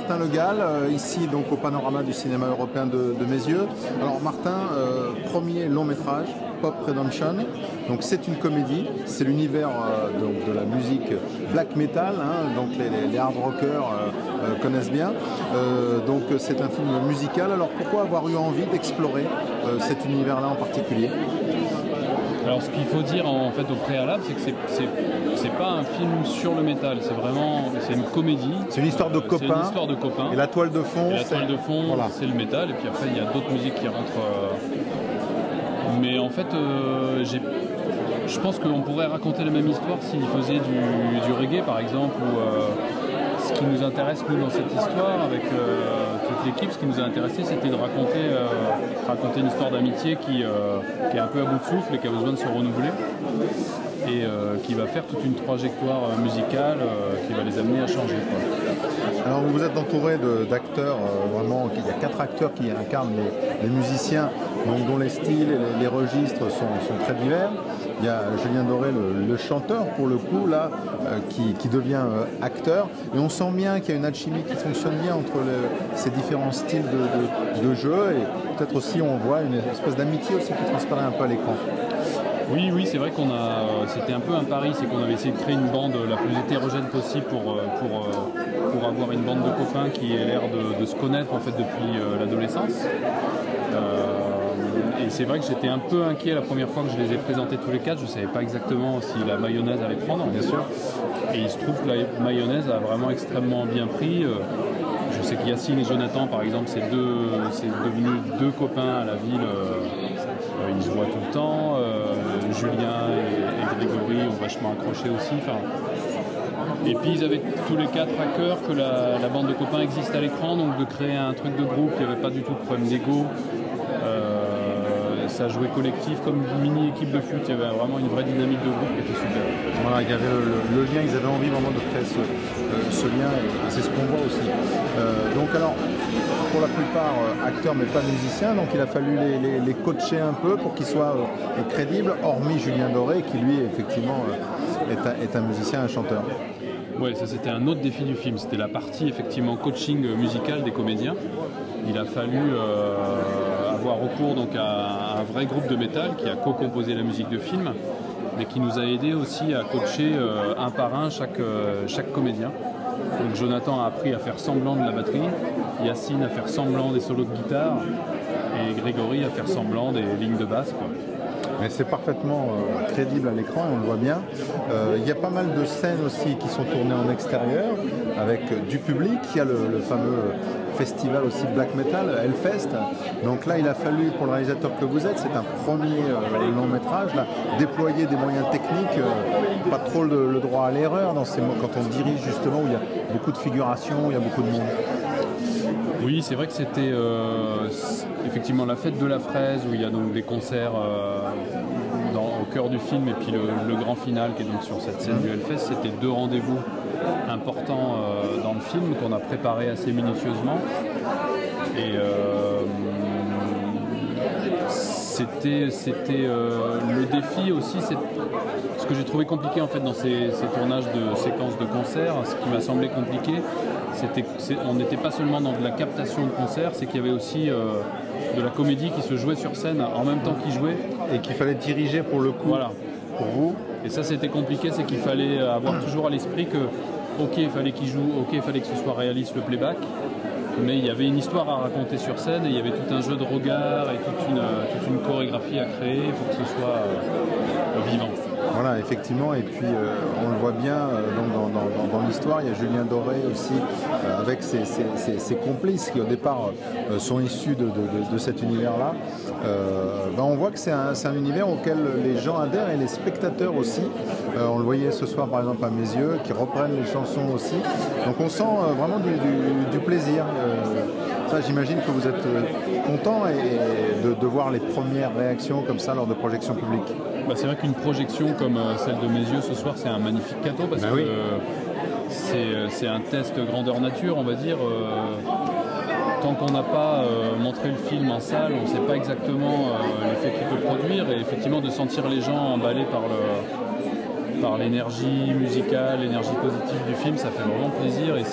Martin Le Gall, ici donc au Panorama du cinéma européen de Mézieux. Alors Martin, premier long métrage, Pop Redemption. Donc c'est une comédie, c'est l'univers donc de la musique black metal, hein, donc les hard rockers connaissent bien. Donc c'est un film musical. Alors pourquoi avoir eu envie d'explorer cet univers-là en particulier? Alors ce qu'il faut dire en fait au préalable, c'est que c'est pas un film sur le métal, c'est une comédie. C'est une histoire de copains. C'est une histoire de copains. Et la toile de fond, voilà, c'est le métal. Et puis après il y a d'autres musiques qui rentrent. Mais en fait, je pense qu'on pourrait raconter la même histoire s'il faisait du reggae par exemple. Ce qui nous intéresse nous dans cette histoire avec toute l'équipe, ce qui nous a intéressé, c'était de raconter une histoire d'amitié qui est un peu à bout de souffle et qui a besoin de se renouveler et qui va faire toute une trajectoire musicale qui va les amener à changer, quoi. Alors vous êtes entouré d'acteurs, vraiment, il y a 4 acteurs qui incarnent les musiciens, donc, dont les styles et les registres sont très divers. Il y a Julien Doré, le chanteur pour le coup, là, qui devient acteur. Et on sent bien qu'il y a une alchimie qui fonctionne bien entre ces différents styles de jeu. Et peut-être aussi on voit une espèce d'amitié aussi qui transparaît un peu à l'écran. Oui, c'est vrai c'était un peu un pari, c'est qu'on avait essayé de créer une bande la plus hétérogène possible pour avoir une bande de copains qui ait l'air de se connaître en fait depuis l'adolescence. Et c'est vrai que j'étais un peu inquiet la première fois que je les ai présentés tous les 4, je ne savais pas exactement si la mayonnaise allait prendre, bien sûr. Et il se trouve que la mayonnaise a vraiment extrêmement bien pris. Je sais que Yacine et Jonathan, par exemple, c'est devenu 2 copains à la ville. Ils se voient tout le temps. Julien et Grégory ont vachement accroché aussi. Et puis ils avaient tous les 4 à cœur que la bande de copains existe à l'écran, donc de créer un truc de groupe, il n'y avait pas du tout de problème d'ego. Ça jouait collectif comme une mini-équipe de foot, il y avait vraiment une vraie dynamique de groupe qui était super. Voilà, il y avait le lien, ils avaient envie vraiment de créer ce lien et c'est ce qu'on voit aussi. Donc alors, pour la plupart acteurs mais pas musiciens, donc il a fallu les coacher un peu pour qu'ils soient crédibles, hormis Julien Doré qui lui effectivement est un musicien, un chanteur. Oui, ça c'était un autre défi du film, c'était la partie effectivement coaching musical des comédiens. Il a fallu avoir recours donc à un vrai groupe de métal qui a co-composé la musique de film, mais qui nous a aidé aussi à coacher un par un chaque comédien. Donc Jonathan a appris à faire semblant de la batterie, Yacine à faire semblant des solos de guitare et Grégory à faire semblant des lignes de basse, quoi. Mais c'est parfaitement crédible à l'écran, on le voit bien. Il y a pas mal de scènes aussi qui sont tournées en extérieur avec du public. Il y a le fameux festival aussi Black Metal, Hellfest. Donc là, il a fallu, pour le réalisateur que vous êtes, c'est un premier long métrage, là, déployer des moyens techniques, pas trop le droit à l'erreur quand on dirige justement où il y a beaucoup de figuration, il y a beaucoup de monde. Oui, c'est vrai que c'était effectivement la fête de la fraise où il y a donc des concerts au cœur du film et puis le grand final qui est donc sur cette scène du Hellfest. C'était 2 rendez-vous importants dans le film qu'on a préparé assez minutieusement. Et c'était le défi aussi, ce que j'ai trouvé compliqué en fait dans ces tournages de séquences de concerts, ce qui m'a semblé compliqué, on n'était pas seulement dans de la captation de concert, c'est qu'il y avait aussi de la comédie qui se jouait sur scène en même temps qu'ils jouaient. Et qu'il fallait diriger pour le coup, voilà, pour vous. Et ça c'était compliqué, c'est qu'il fallait avoir toujours à l'esprit que, ok, il fallait qu'ils jouent, ok, il fallait que ce soit réaliste le playback, mais il y avait une histoire à raconter sur scène et il y avait tout un jeu de regard et toute une chorégraphie à créer pour que ce soit vivant. Voilà, effectivement, et puis on le voit bien dans l'histoire, il y a Julien Doré aussi avec ses complices qui au départ sont issus de cet univers-là. On voit que c'est un univers auquel les gens adhèrent et les spectateurs aussi. On le voyait ce soir par exemple à Mézieux, qui reprennent les chansons aussi. Donc on sent vraiment du plaisir. Ça, j'imagine que vous êtes content de voir les premières réactions comme ça lors de projections publiques. C'est vrai qu'une projection comme celle de Mézieux ce soir, c'est un magnifique cadeau parce que oui. C'est un test grandeur nature, on va dire. Tant qu'on n'a pas montré le film en salle, on ne sait pas exactement l'effet qu'il peut produire. Et effectivement, de sentir les gens emballés par l'énergie musicale, l'énergie positive du film, ça fait vraiment plaisir. Et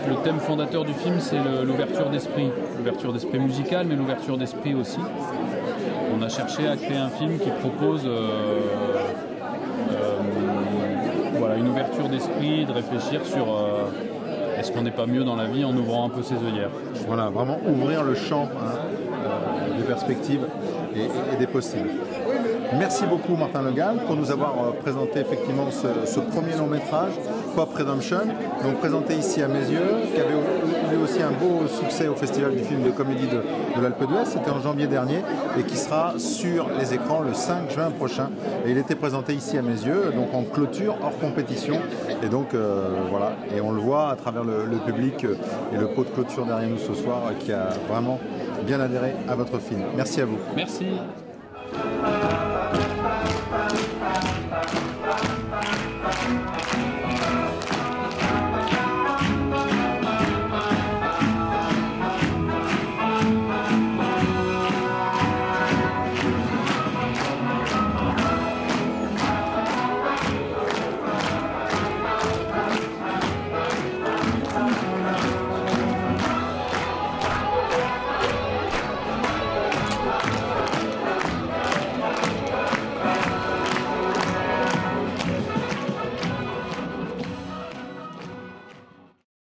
le thème fondateur du film, c'est l'ouverture d'esprit. L'ouverture d'esprit musicale, mais l'ouverture d'esprit aussi. On a cherché à créer un film qui propose voilà, une ouverture d'esprit, de réfléchir sur est-ce qu'on n'est pas mieux dans la vie en ouvrant un peu ses œillères. Voilà, vraiment ouvrir le champ des perspectives et des possibles. Merci beaucoup Martin Le Gall pour nous avoir présenté effectivement ce premier long métrage, Pop Redemption, donc présenté ici à mes yeux, qui avait eu aussi un beau succès au Festival du film de comédie de l'Alpe d'Huez, c'était en janvier dernier, et qui sera sur les écrans le 5 juin prochain. Et il était présenté ici à mes yeux, donc en clôture, hors compétition, et donc voilà, et on le voit à travers le public et le pot de clôture derrière nous ce soir, qui a vraiment bien adhéré à votre film. Merci à vous. Merci.